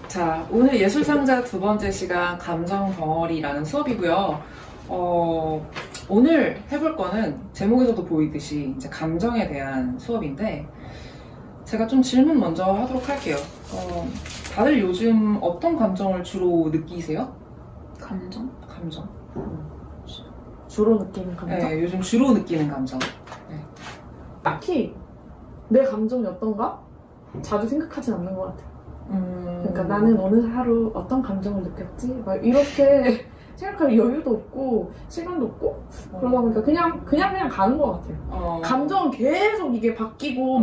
자, 오늘 예술상자 두 번째 시간 감정 덩어리라는 수업이고요. 오늘 해볼 거는 제목에서도 보이듯이 이제 감정에 대한 수업인데 제가 좀 질문 먼저 하도록 할게요. 다들 요즘 어떤 감정을 주로 느끼세요? 감정? 감정. 주로 느끼는 감정? 네, 요즘 주로 느끼는 감정. 딱히 내 감정이 어떤가? 자주 생각하진 않는 것 같아. 그러니까 나는 오늘 하루 어떤 감정을 느꼈지? 막 이렇게 생각할 여유도 없고 시간도 없고 그러다 보니까 그냥 가는 것 같아요. 감정은 계속 이게 바뀌고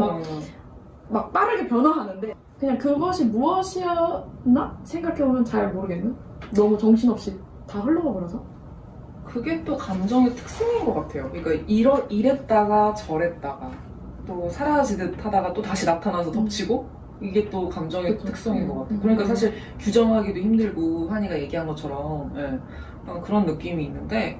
막 빠르게 변화하는데 그냥 그것이 무엇이었나? 생각해보면 잘 모르겠는? 너무 정신없이 다 흘러가 버려서. 그게 또 감정의 특성인 것 같아요. 그러니까 이랬다가 저랬다가 또 사라지듯 하다가 또 다시 나타나서 덮치고 이게 또 감정의 그쵸. 특성인 것 같아요. 그러니까 사실 규정하기도 힘들고 한이가 얘기한 것처럼 그런 느낌이 있는데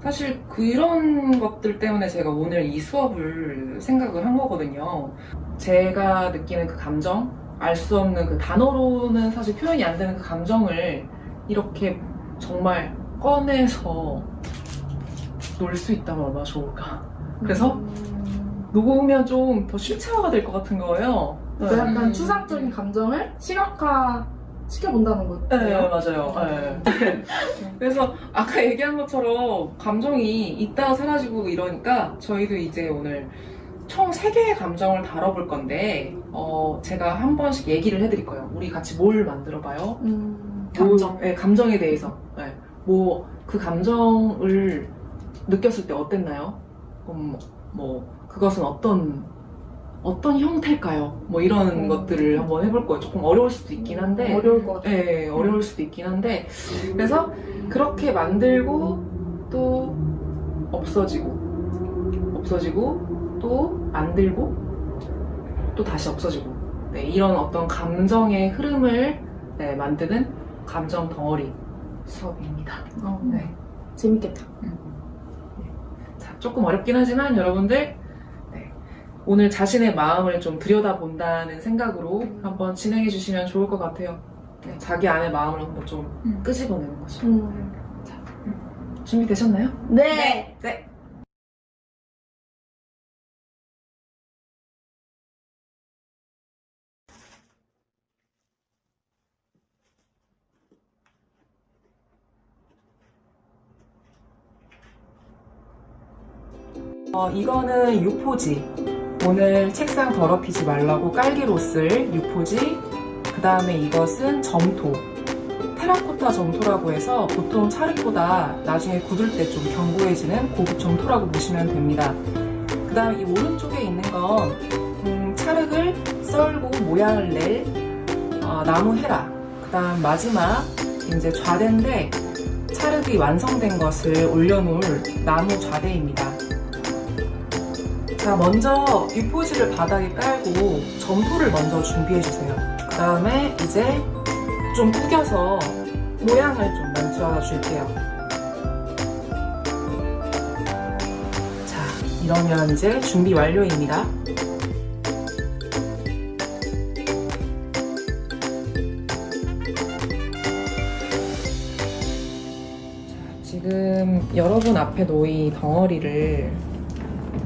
사실 그런 것들 때문에 제가 오늘 이 수업을 생각을 한 거거든요. 제가 느끼는 그 감정, 알 수 없는 그 단어로는 사실 표현이 안 되는 그 감정을 이렇게 정말 꺼내서 놀 수 있다면 얼마나 좋을까. 그래서 녹으면 좀 더 실체화가 될 것 같은 거예요. 약간 추상적인 감정을 시각화 시켜본다는 거죠. 네, 맞아요. 네. 그래서 아까 얘기한 것처럼 감정이 있다가 사라지고 이러니까 저희도 이제 오늘 총 3개의 감정을 다뤄볼 건데 제가 한 번씩 얘기를 해드릴 거예요. 우리 같이 뭘 만들어봐요? 감정. 네, 감정에 대해서. 네. 그 감정을 느꼈을 때 어땠나요? 그것은 어떤 형태일까요? 이런 것들을 한번 해볼 거예요. 조금 어려울 수도 있긴 한데. 어려울 것 같아요. 네, 어려울 수도 있긴 한데. 그래서 그렇게 만들고 또 없어지고 또 만들고 또 다시 없어지고. 네, 이런 어떤 감정의 흐름을 만드는 감정 덩어리 수업입니다. 네. 재밌겠다. 자, 조금 어렵긴 하지만 여러분들 오늘 자신의 마음을 좀 들여다본다는 생각으로 한번 진행해 주시면 좋을 것 같아요. 자기 안의 마음을 한번 좀 끄집어내는 거죠. 자, 준비되셨나요? 네. 네. 이거는 유포지. 오늘 책상 더럽히지 말라고 깔기로 쓸 유포지. 그 다음에 이것은 점토. 테라코타 점토라고 해서 보통 찰흙보다 나중에 굳을 때 좀 견고해지는 고급 점토라고 보시면 됩니다. 그 다음에 이 오른쪽에 있는 건 찰흙을 썰고 모양을 낼 나무 헤라. 그 다음 마지막 이제 좌대인데 찰흙이 완성된 것을 올려놓을 나무 좌대입니다. 자, 먼저 유포지를 바닥에 깔고 점토를 먼저 준비해주세요. 그 다음에 이제 좀 구겨서 모양을 좀 만들어 줄게요. 자, 이러면 이제 준비 완료입니다. 자, 지금 여러분 앞에 놓인 덩어리를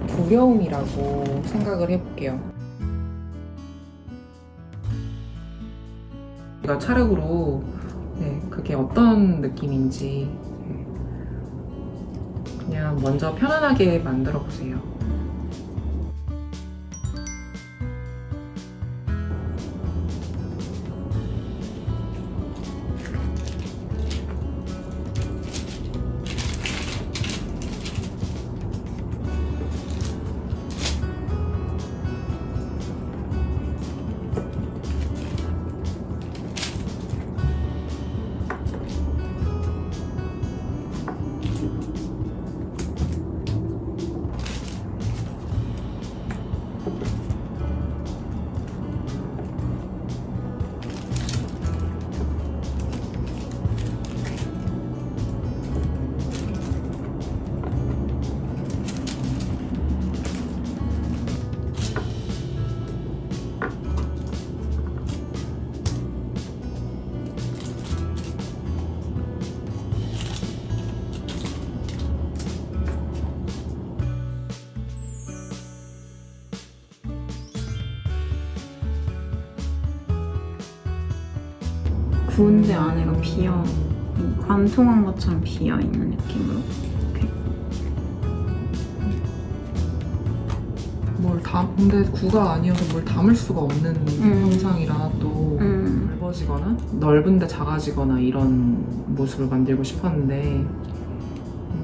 두려움이라고 생각을 해볼게요. 우리가 찰흙으로 그게 어떤 느낌인지 그냥 먼저 편안하게 만들어 보세요. 부은데 안에가 비어 관통한 것처럼 비어 있는 느낌으로. 근데 구가 아니어서 뭘 담을 수가 없는 형상이라 또 넓어지거나 넓은데 작아지거나 이런 모습을 만들고 싶었는데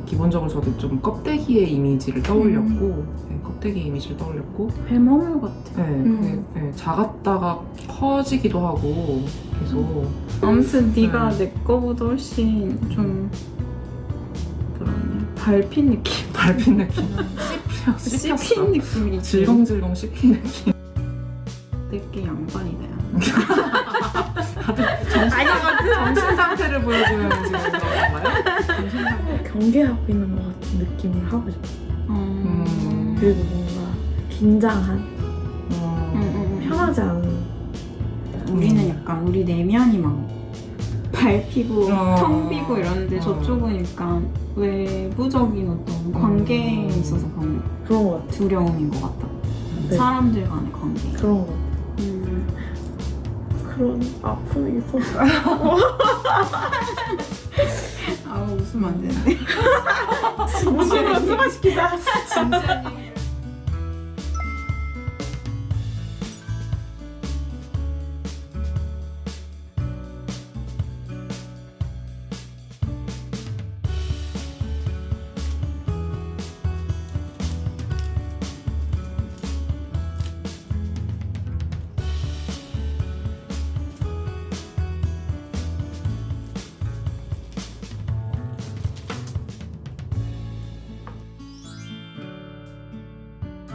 기본적으로 저도 좀 껍데기의 이미지를 떠올렸고 네, 껍데기 이미지를 떠올렸고 뱀어물 같아. 네, 그게, 네, 작았다가 커지기도 하고 계속 아무튼 네가 네. 내 거보다 훨씬 좀 뭐라냐 밟힌 느낌. 밟힌 느낌 씹힌 느낌이지. 질겅질겅 씹힌 느낌 내게 양반이다. 정신 상태를 보여주는 지금 그런 건가요? 경계하고 있는 것 같은 느낌을 하고 싶어. 그리고 뭔가 긴장한, 편하지 않은. 우리는 약간 우리 내면이 막 밟히고 어. 텅 비고 이러는데 어. 저쪽은 약간 외부적인 어떤 관계에 있어서 그런 것 같아. 두려움인 것 같다. 네. 사람들 간의 관계. 그런 것 같아. 그런 아픔이 있었어. 아 웃으면 안 되는데. 웃으면 수화시키자. 진지한 얘기.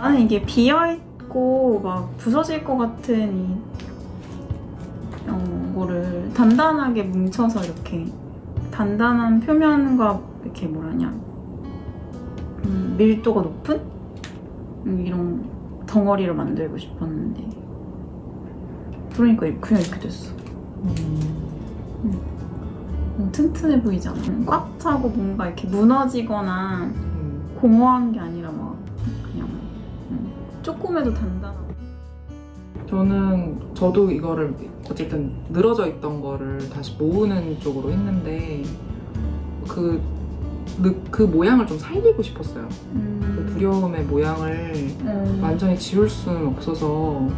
나는 이게 비어있고 막 부서질 것 같은 이 거를 단단하게 뭉쳐서 이렇게 단단한 표면과 이렇게 뭐라냐 밀도가 높은 이런 덩어리를 만들고 싶었는데 그러니까 그냥 이렇게 됐어. 튼튼해 보이지 않아? 꽉 차고 뭔가 이렇게 무너지거나 공허한 게 아니라 막 그냥 조금해도 단단하고. 저도 이거를 어쨌든 늘어져 있던 거를 다시 모으는 쪽으로 했는데 그 모양을 좀 살리고 싶었어요. 그 두려움의 모양을 완전히 지울 수는 없어서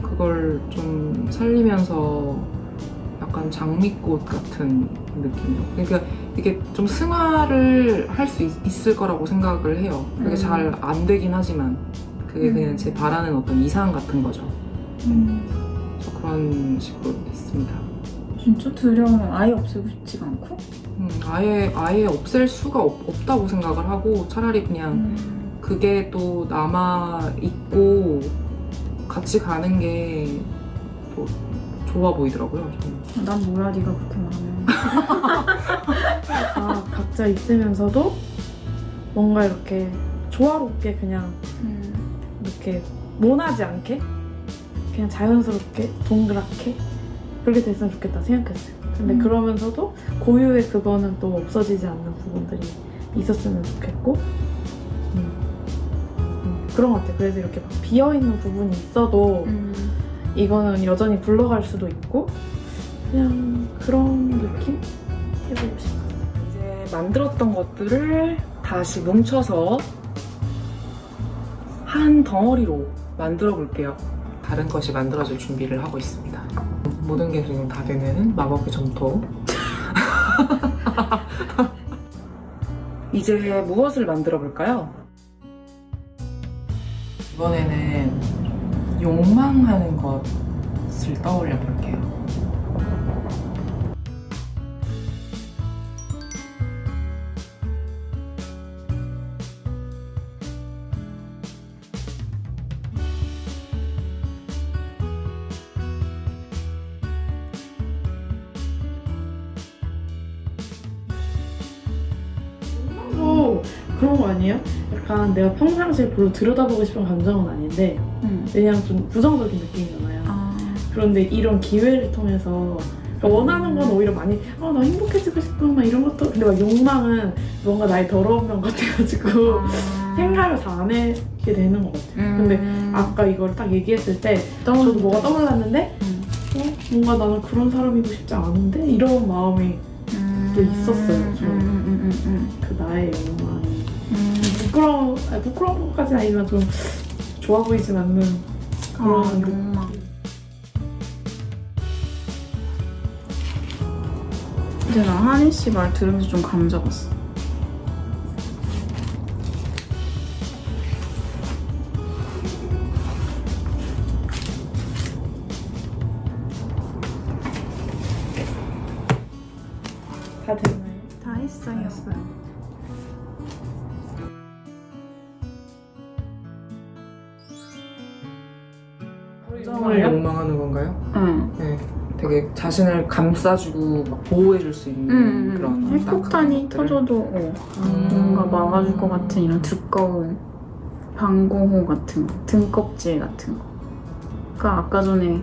그걸 좀 살리면서 약간 장미꽃 같은 느낌이요. 그러니까 이게 좀 승화를 할 수 있을 거라고 생각을 해요. 그게 잘 안 되긴 하지만 그게 그냥 제 바라는 어떤 이상 같은 거죠. 그래서 그런 식으로 됐습니다. 진짜 두려움을 아예 없애고 싶지가 않고? 아예 없앨 수가 없다고 생각을 하고 차라리 그냥 그게 또 남아있고 같이 가는 게 또 좋아 보이더라고요. 저는. 난 뭐야 네가 그렇게 말하면. 다 각자 있으면서도 뭔가 이렇게 조화롭게 그냥 이렇게 모나지 않게 그냥 자연스럽게 동그랗게 그렇게 됐으면 좋겠다 생각했어요. 근데 그러면서도 고유의 그거는 또 없어지지 않는 부분들이 있었으면 좋겠고 그런 것 같아요. 그래서 이렇게 막 비어있는 부분이 있어도 이거는 여전히 굴러갈 수도 있고 그냥 그런 느낌? 해보고 싶어요. 이제 만들었던 것들을 다시 뭉쳐서 한 덩어리로 만들어 볼게요. 다른 것이 만들어질 준비를 하고 있습니다. 모든 게 지금 다 되는 마법의 점토. 이제 무엇을 만들어 볼까요? 이번에는 욕망하는 것을 떠올려 볼게요. 그런 거 아니에요? 약간 내가 평상시에 별로 들여다보고 싶은 감정은 아닌데 왜냐면 좀 부정적인 느낌이잖아요. 그런데 이런 기회를 통해서 그러니까 원하는 건 오히려 많이 나 행복해지고 싶어 막 이런 것도 근데 막 욕망은 뭔가 나의 더러운 면 같아가지고 생각을 잘 안 하게 되는 것 같아요. 근데 아까 이걸 딱 얘기했을 때 저도 뭐가 떠올랐는데 뭔가 나는 그런 사람이고 싶지 않은데 이런 마음이 또 있었어요. 그 나의 욕망이 부끄러운 것까지 아니면 좀 좋아 보이진 않는 그런 욕망. 근데 나 한희 씨 말 들으면서 좀 감 잡았어. 다 됐나요? 다 했어요. 감정을 욕망하는 건가요? 응. 네. 되게 자신을 감싸주고 막 보호해줄 수 있는 그런 핵폭탄이 것들을. 터져도 뭔가 막아줄 것 같은 이런 두꺼운 방공호 같은 거, 등껍질 같은 거. 그러니까 아까 전에,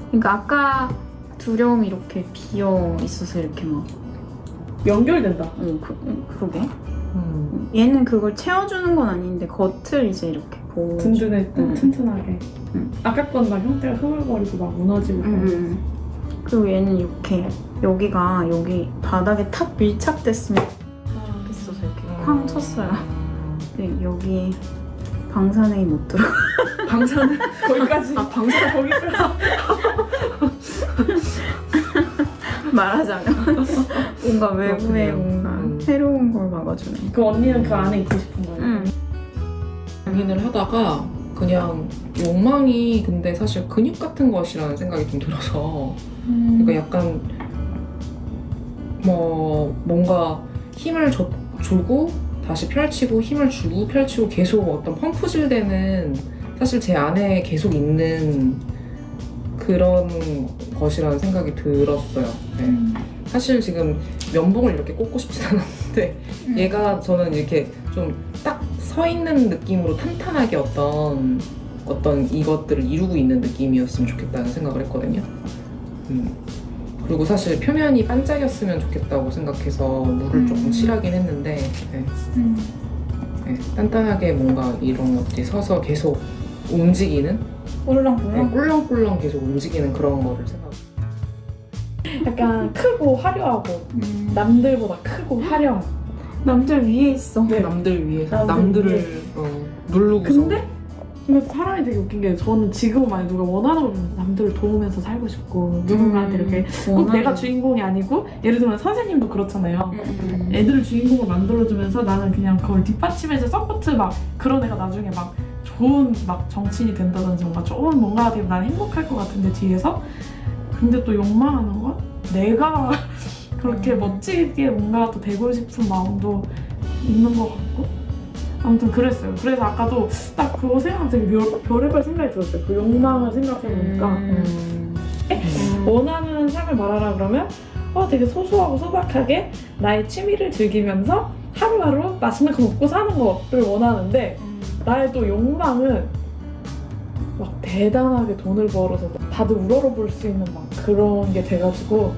그러니까 아까 두려움이 이렇게 비어 있어서 이렇게 막, 연결된다. 그러게. 얘는 그걸 채워주는 건 아닌데 겉을 이제 이렇게 보호. 든든했고 튼튼하게. 아까 건 막 형태가 흐물거리고 막 무너지고. 그리고 얘는 이렇게 여기가 여기 바닥에 탁 밀착됐으면 좋겠어서 이렇게 쾅 쳤어요. 근데 여기 방사능이 못 들어. 방사능 거기까지. 방사 거기까지. 말하자면 뭔가 외부에 그렇군요. 뭔가 새로운 걸 막아주는. 그 언니는 그 안에 있고 싶은 거예요. 고민을 하다가 그냥 욕망이 근데 사실 근육 같은 것이라는 생각이 좀 들어서 그러니까 약간 뭔가 힘을 주고 다시 펼치고 힘을 주고 펼치고 계속 어떤 펌프질 되는 사실 제 안에 계속 있는 그런 것이라는 생각이 들었어요. 네. 사실 지금 면봉을 이렇게 꽂고 싶진 않았는데 얘가 저는 이렇게 좀 딱 서 있는 느낌으로 탄탄하게 어떤 이것들을 이루고 있는 느낌이었으면 좋겠다는 생각을 했거든요. 그리고 사실 표면이 반짝였으면 좋겠다고 생각해서 물을 조금 칠하긴 했는데 네, 단단하게 뭔가 이런 것들이 서서 계속 움직이는 꿀렁꿀렁. 꿀렁꿀렁 계속 움직이는 그런 거를 생각해요. 약간 크고 화려하고 남들보다 크고 화려한. 남들 위에 있어. 네. 남들 위해서 남들 남들을 누르고서 근데 사람이 되게 웃긴 게 저는 지금은 만약 누가 원하는 걸 보면 남들을 도우면서 살고 싶고 누군가한테 이렇게 꼭 내가 주인공이 아니고 예를 들면 선생님도 그렇잖아요. 애들을 주인공을 만들어주면서 나는 그냥 그걸 뒷받침해서 서포트 막 그런 애가 나중에 막 좋은 막 정치인이 된다든지 뭔가 좋은 뭔가가 되면 나는 행복할 것 같은데 뒤에서 근데 또 욕망하는 건 내가 그렇게 멋지게 뭔가 또 되고 싶은 마음도 있는 것 같고 아무튼 그랬어요. 그래서 아까도 딱 그거 생각하면서 되게 별의별 생각이 들었어요. 그 욕망을 생각해보니까 원하는 삶을 말하라 그러면 되게 소소하고 소박하게 나의 취미를 즐기면서 하루하루 맛있는 거 먹고 사는 거를 원하는데 나의 또 욕망은 막 대단하게 돈을 벌어서 다들 우러러볼 수 있는 막 그런 게 돼가지고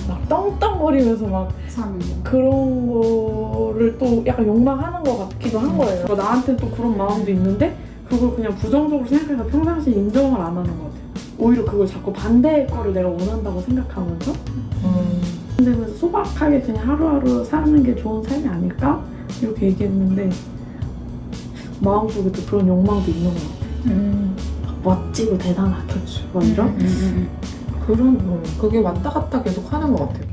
막 떵떵거리면서 막 사는 거. 그런 거를 또 약간 욕망하는 것 같기도 한 거예요. 나한테는 또 그런 마음도 있는데 그걸 그냥 부정적으로 생각해서 평상시에 인정을 안 하는 것 같아요. 오히려 그걸 자꾸 반대의 거를 내가 원한다고 생각하면서 근데 그래서 소박하게 그냥 하루하루 사는 게 좋은 삶이 아닐까? 이렇게 얘기했는데 마음속에 또 그런 욕망도 있는 것 같아요. 멋지고 대단하게 막 이런? 그런 그게 왔다 갔다 계속 하는 것 같아요.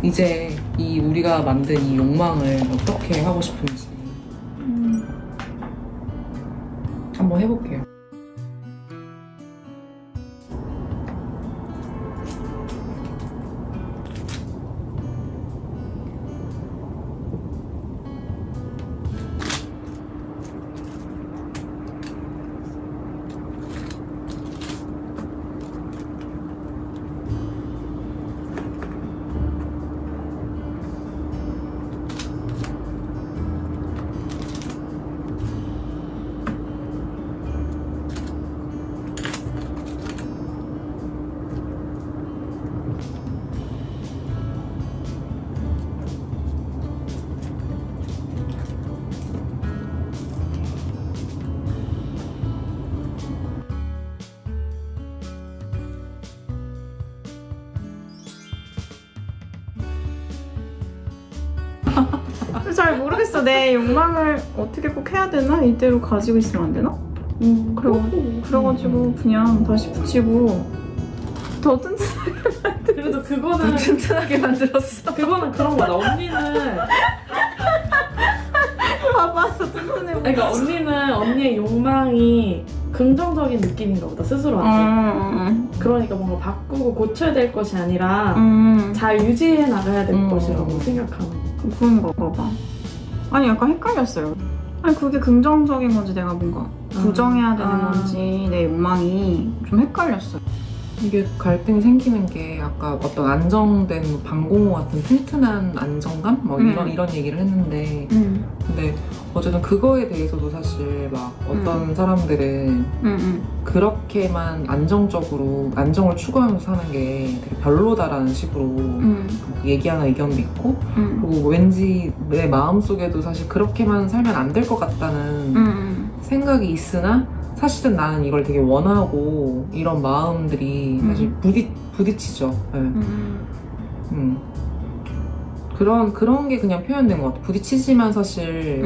이제 이 우리가 만든 이 욕망을 어떻게 하고 싶은지 한번 해볼게요. 잘 모르겠어. 내 욕망을 어떻게 꼭 해야 되나? 이대로 가지고 있으면 안 되나? 그래가지고 그냥 다시 붙이고 더 튼튼하게 그래도 그거는 튼튼하게 만들었어. 그거는 그런 거다. 언니는 봐봐, 튼튼해. 그러니까 언니는 언니의 욕망이 긍정적인 느낌인가 보다 스스로한테. 그러니까 뭔가 바꾸고 고쳐야 될 것이 아니라 잘 유지해 나가야 될 것이라고 생각하는 거. 그런가 봐. 아니 약간 헷갈렸어요. 아니 그게 긍정적인 건지 내가 뭔가 부정해야 되는 건지 내 욕망이 좀 헷갈렸어요. 이게 갈등이 생기는 게 아까 어떤 안정된 방공호 같은 튼튼한 안정감? 뭐 이런 얘기를 했는데 근데 어쨌든 그거에 대해서도 사실 막 어떤 사람들은 그렇게만 안정을 추구하면서 사는 게 되게 별로다라는 식으로 얘기하는 의견도 있고 그리고 왠지 내 마음속에도 사실 그렇게만 살면 안 될 것 같다는 생각이 있으나 사실은 나는 이걸 되게 원하고 이런 마음들이 사실 부딪히죠. 네. 그런 게 그냥 표현된 것 같아. 부딪히지만 사실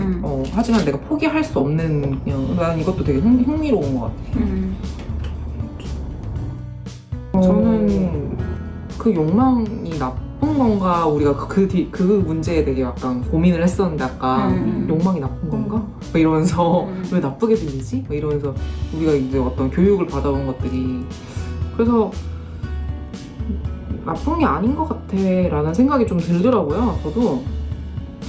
하지만 내가 포기할 수 없는 그냥 나는 이것도 되게 흥미로운 것 같아. 저는 그 욕망이 나쁜 건가 우리가 그 문제에 되게 약간 고민을 했었는데 아까 욕망이 나쁜 건가? 막 이러면서 왜 나쁘게 들리지? 막 이러면서 우리가 이제 어떤 교육을 받아온 것들이 그래서 나쁜 게 아닌 것 같아 라는 생각이 좀 들더라고요. 저도.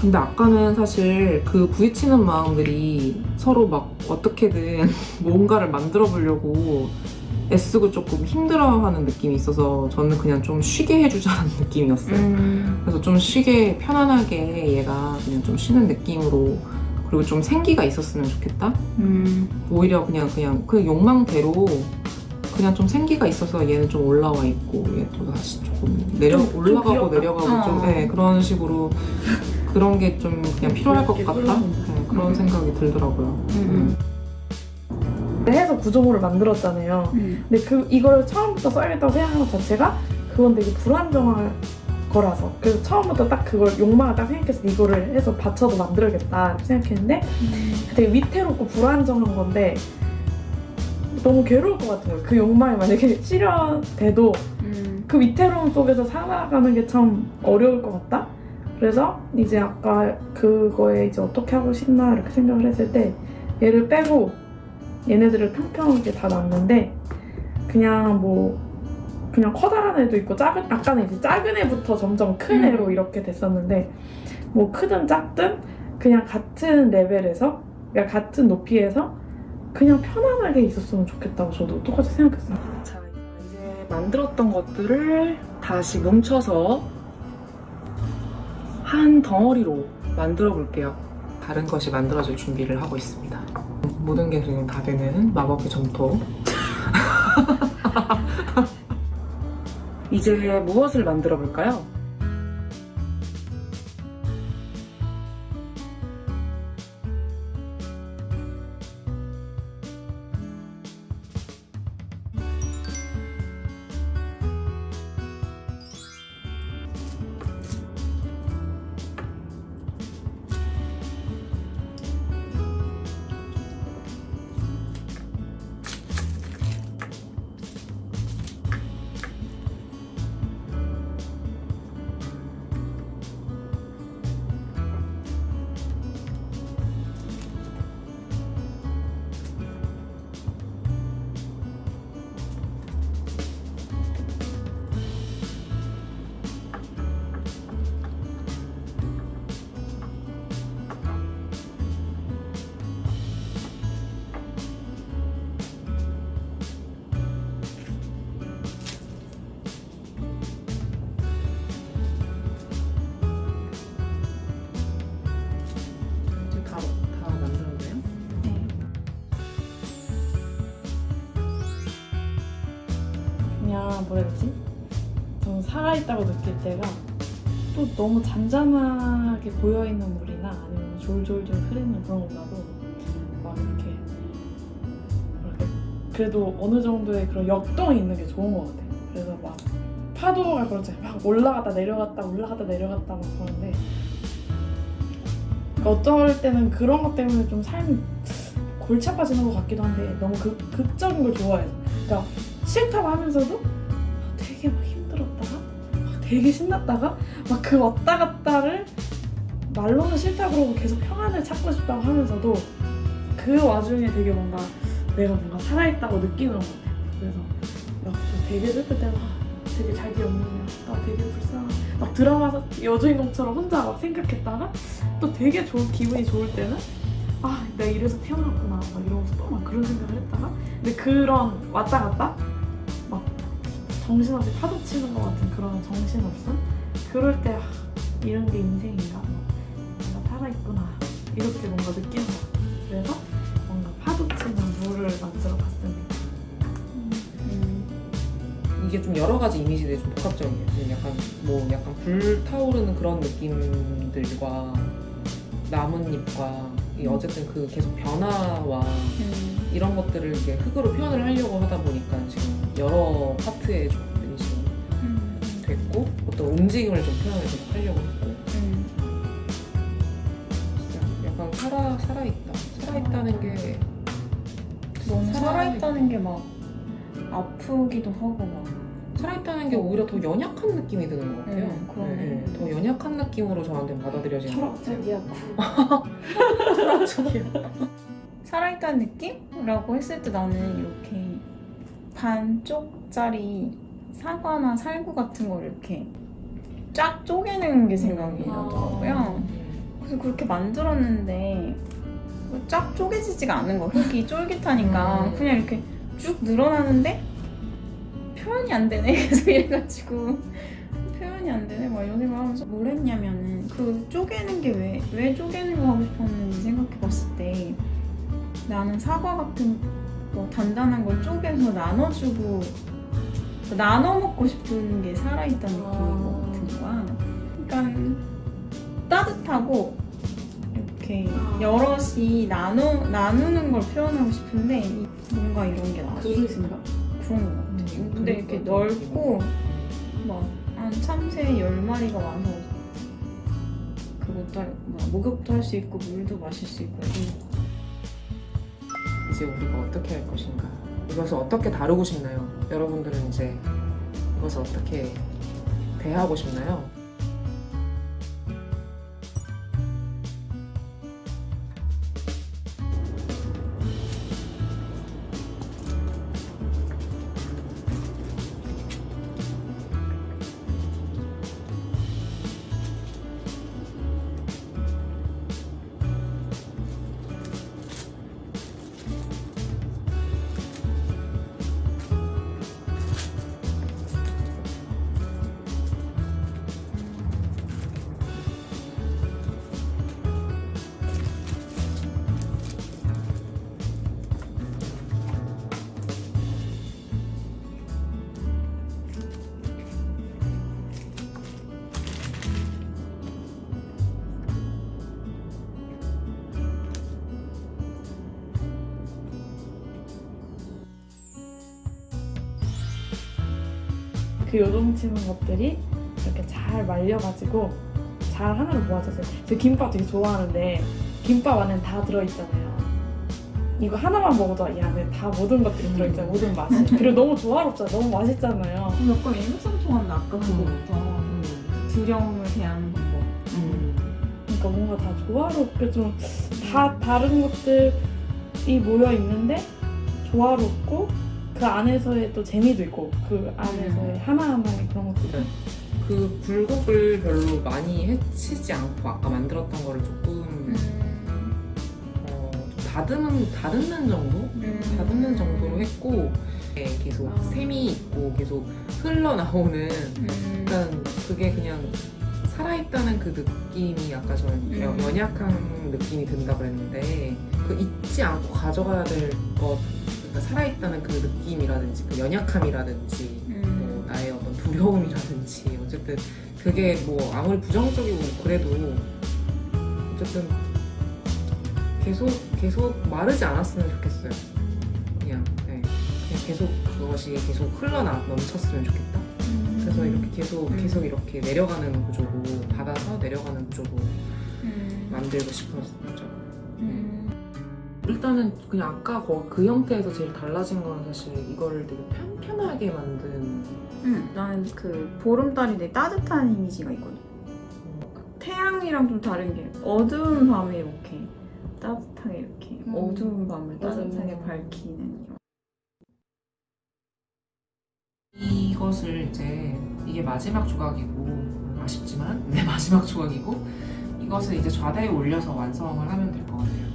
근데 아까는 사실 그 부딪히는 마음들이 서로 막 어떻게든 뭔가를 만들어 보려고 애쓰고 조금 힘들어하는 느낌이 있어서 저는 그냥 좀 쉬게 해주자는 느낌이었어요. 그래서 좀 쉬게 편안하게 얘가 그냥 좀 쉬는 느낌으로 그리고 좀 생기가 있었으면 좋겠다. 오히려 그냥 그 욕망대로 그냥 좀 생기가 있어서 얘는 좀 올라와 있고 얘도 다시 조금 올라가고 내려가고 좀 그런 식으로 그런 게 좀 그냥 필요할 것 같다. 그런 생각이 들더라고요. 해서 구조물을 만들었잖아요. 근데 이걸 처음부터 써야겠다고 생각한 것 자체가 그건 되게 불안정할 거라서 그래서 처음부터 딱 그걸 욕망을 딱 생각해서 이거를 해서 받쳐도 만들어야겠다 이렇게 생각했는데 되게 위태롭고 불안정한 건데 너무 괴로울 것 같은 거예요. 그 욕망이 만약에 실현돼도 그 위태로움 속에서 살아가는 게 참 어려울 것 같다. 그래서 이제 아까 그거에 이제 어떻게 하고 싶나 이렇게 생각을 했을 때 얘를 빼고 얘네들을 평평하게 다 놨는데 그냥 커다란 애도 있고 아까는 이제 작은 애부터 점점 큰 애로 이렇게 됐었는데 뭐 크든 작든 그냥 같은 레벨에서 그러니까 같은 높이에서 그냥 편안하게 있었으면 좋겠다고 저도 똑같이 생각했어요. 자, 이제 만들었던 것들을 다시 뭉쳐서 한 덩어리로 만들어 볼게요. 다른 것이 만들어질 준비를 하고 있습니다. 모든 게 지금 다 되는 마법의 점토. 이제 무엇을 만들어 볼까요? 다 만들었나요? 그냥 뭐라 해야 되지? 좀 살아있다고 느낄 때가 또 너무 잔잔하게 고여있는 물이나 아니면 졸졸졸 흐르는 그런 것보다도 막 이렇게 그래도 어느 정도의 그런 역동이 있는 게 좋은 것 같아요. 그래서 막 파도가 그렇잖아요. 막 올라갔다 내려갔다 막 그러는데 어떨 때는 그런 것 때문에 좀 삶이 골치 아파지는 것 같기도 한데 너무 극적인 걸 좋아해요. 그러니까 싫다고 하면서도 되게 막 힘들었다가 막 되게 신났다가 막 그 왔다 갔다를 말로는 싫다고 그러고 계속 평안을 찾고 싶다고 하면서도 그 와중에 되게 뭔가 내가 뭔가 살아있다고 느끼는 것 같아요. 그래서 막 되게 슬플 때는 되게 자기 없느냐, 나 되게 불쌍하다. 막 드라마 여주인공처럼 혼자 막 생각했다가 또 되게 기분이 좋을 때는 아, 내가 이래서 태어났구나 막 이러면서 또 막 그런 생각을 했다가 근데 그런 왔다 갔다 막 정신없이 파도 치는 것 같은 그런 정신없음? 그럴 때 이런 게 인생인가? 내가 살아있구나 이렇게 뭔가 느끼는 것 같아요. 그래서 뭔가 파도 치는 물을 만들어 봤습니다. 이게 좀 여러 가지 이미지들이 좀 복합적이에요. 지금 약간 불타오르는 그런 느낌들과 나뭇잎과 이 어쨌든 그 계속 변화와 이런 것들을 이제 흙으로 표현을 하려고 하다 보니까 지금 여러 파트의 조합들이 지금 됐고 어떤 움직임을 좀 표현을 계속 하려고 했고 진짜 약간 살아있다는 게 너무 살아있다는 게 막 아프기도 하고 막 살아있다는 게 오히려 더 연약한 느낌이 드는 것 같아요. 그러네. 더 연약한 느낌으로 저한테는 받아들여지는 것 같아요. 철학적이야. 살아있다는 느낌이라고 했을 때 나는 이렇게 반쪽짜리 사과나 살구 같은 걸 이렇게 쫙 쪼개는 게 생각이 나더라고요. 그래서 그렇게 만들었는데 쫙 쪼개지지가 않는 거야. 흙이 쫄깃하니까 그냥 이렇게 쭉 늘어나는데 표현이 안 되네. 계속 이래가지고 표현이 안 되네 막 이런 생각을 하면서 뭘 했냐면은 그 쪼개는 게 왜 쪼개는 거 하고 싶었는지 생각해봤을 때 나는 사과 같은 뭐 단단한 걸 쪼개서 나눠주고 나눠 먹고 싶은 게 살아있다는 느낌인 것 같은 거야. 그러니까 따뜻하고 이렇게 여럿이 나누는 걸 표현하고 싶은데 뭔가 이런 게 나왔어. 그릇인가? 그런 것 같아. 근데 이렇게 넓고 막 한 참새 10마리가 와서 그것도 목욕도 할 수 있고 물도 마실 수 있고 이제 우리가 어떻게 할 것인가? 이것을 어떻게 다루고 싶나요? 여러분들은 이제 이것을 어떻게 대하고 싶나요? 그 요동치는 것들이 이렇게 잘 말려가지고 잘 하나로 모아졌어요. 제가 김밥 되게 좋아하는데 김밥 안에 다 들어있잖아요. 이거 하나만 먹어도 이 안에 다 모든 것들이 들어있잖아요. 모든 맛이. 그리고 너무 조화롭잖아요. 너무 맛있잖아요. 약간 일맥상통한다. 아까 그거부터 두려움을 대하는 방법. 그러니까 뭔가 다 조화롭게 좀 다 다른 것들이 모여 있는데 조화롭고 그 안에서의 또 재미도 있고 그 안에서의 하나하나의 그런 것도 있고. 그 굴곡을 별로 많이 해치지 않고 아까 만들었던 거를 조금 좀 다듬는 정도? 다듬는 정도로 했고 계속 샘이 있고 계속 흘러나오는 일단 그게 그냥 살아있다는 그 느낌이 아까 저는 연약한 느낌이 든다 그랬는데 그 잊지 않고 가져가야 될 것 그러니까 살아있다는 그 느낌이라든지 그 연약함이라든지 뭐 나의 어떤 두려움이라든지 어쨌든 그게 뭐 아무리 부정적이고 그래도 어쨌든 계속 마르지 않았으면 좋겠어요. 그냥 계속 그것이 계속 넘쳤으면 좋겠다. 그래서 이렇게 계속 이렇게 내려가는 구조고 받아서 내려가는 구조고 만들고 싶었죠. 일단은 그냥 아까 그 형태에서 제일 달라진 건 사실 이거를 되게 편편하게 만든. 나는 그 보름달이 되게 따뜻한 이미지가 있거든. 태양이랑 좀 다른 게 어두운 밤에 이렇게 따뜻하게 이렇게 어두운 밤을 따뜻하게 밝히는 이런. 이것을 이제 이게 마지막 조각이고 아쉽지만 네 마지막 조각이고 이것을 이제 좌대에 올려서 완성을 하면 될 것 같아요.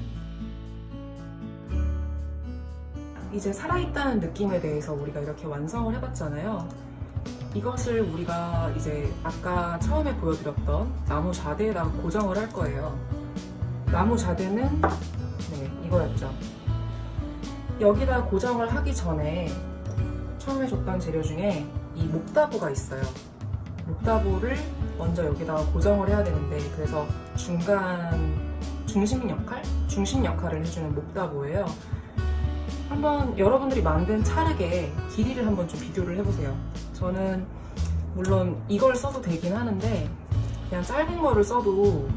이제 살아있다는 느낌에 대해서 우리가 이렇게 완성을 해봤잖아요. 이것을 우리가 이제 아까 처음에 보여드렸던 나무 좌대에다가 고정을 할 거예요. 나무 좌대는 네, 이거였죠. 여기다 고정을 하기 전에 처음에 줬던 재료 중에 이 목다보가 있어요. 목다보를 먼저 여기다가 고정을 해야 되는데 그래서 중심 역할을 해주는 목다보예요. 한번 여러분들이 만든 찰흙의 길이를 한번 좀 비교를 해보세요. 저는 물론 이걸 써도 되긴 하는데 그냥 짧은 거를 써도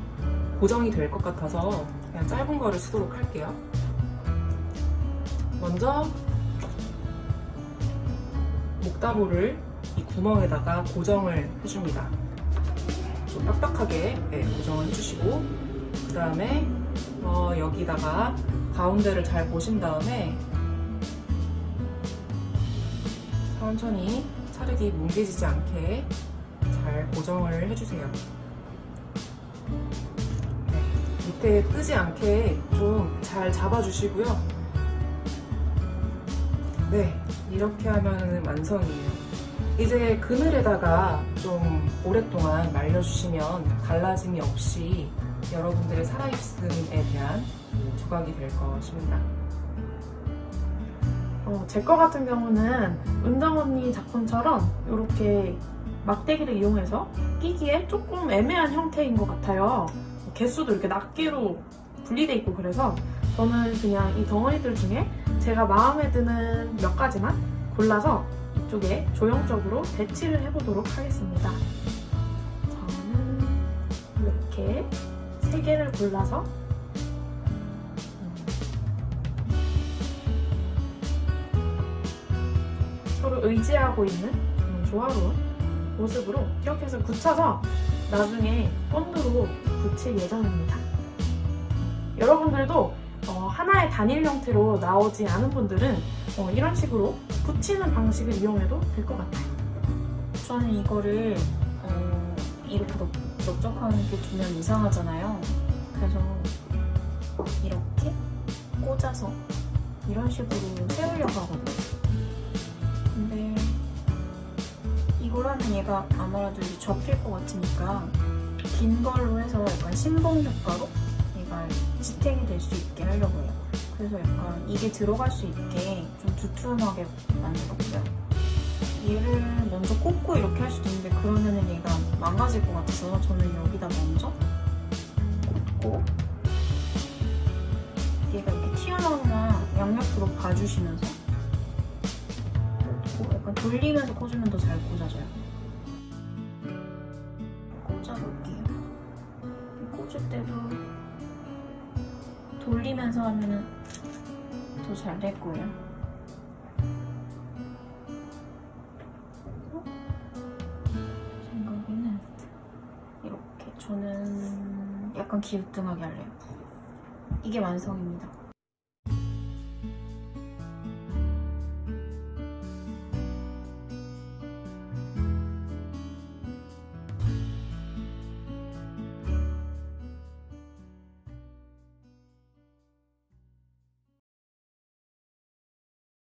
고정이 될 것 같아서 그냥 짧은 거를 쓰도록 할게요. 먼저 목다보를 이 구멍에다가 고정을 해줍니다. 좀 빡빡하게 고정을 해주시고 그 다음에 여기다가 가운데를 잘 보신 다음에 천천히 찰흙이 뭉개지지 않게 잘 고정을 해주세요. 네, 밑에 뜨지 않게 좀 잘 잡아주시고요. 네, 이렇게 하면 완성이에요. 이제 그늘에다가 좀 오랫동안 말려주시면 갈라짐이 없이 여러분들의 살아있음에 대한 조각이 될 것입니다. 제 거 같은 경우는 은정 언니 작품처럼 이렇게 막대기를 이용해서 끼기에 조금 애매한 형태인 것 같아요. 개수도 이렇게 낱개로 분리돼 있고 그래서 저는 그냥 이 덩어리들 중에 제가 마음에 드는 몇 가지만 골라서 이쪽에 조형적으로 배치를 해보도록 하겠습니다. 저는 이렇게 3개를 골라서 서로 의지하고 있는 조화로운 모습으로 이렇게 해서 굳혀서 나중에 본드로 붙일 예정입니다. 여러분들도 하나의 단일 형태로 나오지 않은 분들은 이런 식으로 붙이는 방식을 이용해도 될 것 같아요. 저는 이거를 이렇게 넓적하게 두면 이상하잖아요. 그래서 이렇게 꽂아서 이런 식으로 세우려고 하거든요. 근데 이걸 하면 얘가 아무래도 이제 접힐 것 같으니까 긴 걸로 해서 약간 신봉 효과로 얘가 지탱이 될 수 있게 하려고 해요. 그래서 약간 이게 들어갈 수 있게 좀 두툼하게 만들었고요. 얘를 먼저 꽂고 이렇게 할 수도 있는데 그러면은 얘가 망가질 것 같아서 저는 여기다 먼저 꽂고 얘가 이렇게 튀어나오나 양옆으로 봐주시면서 꽂고 약간 돌리면서 꽂으면 더 잘 꽂아져요. 꽂아볼게요. 꽂을 때도 돌리면서 하면은 더 잘 될 거예요. 생각에는 이렇게 저는 약간 기우뚱하게 할래요. 이게 완성입니다.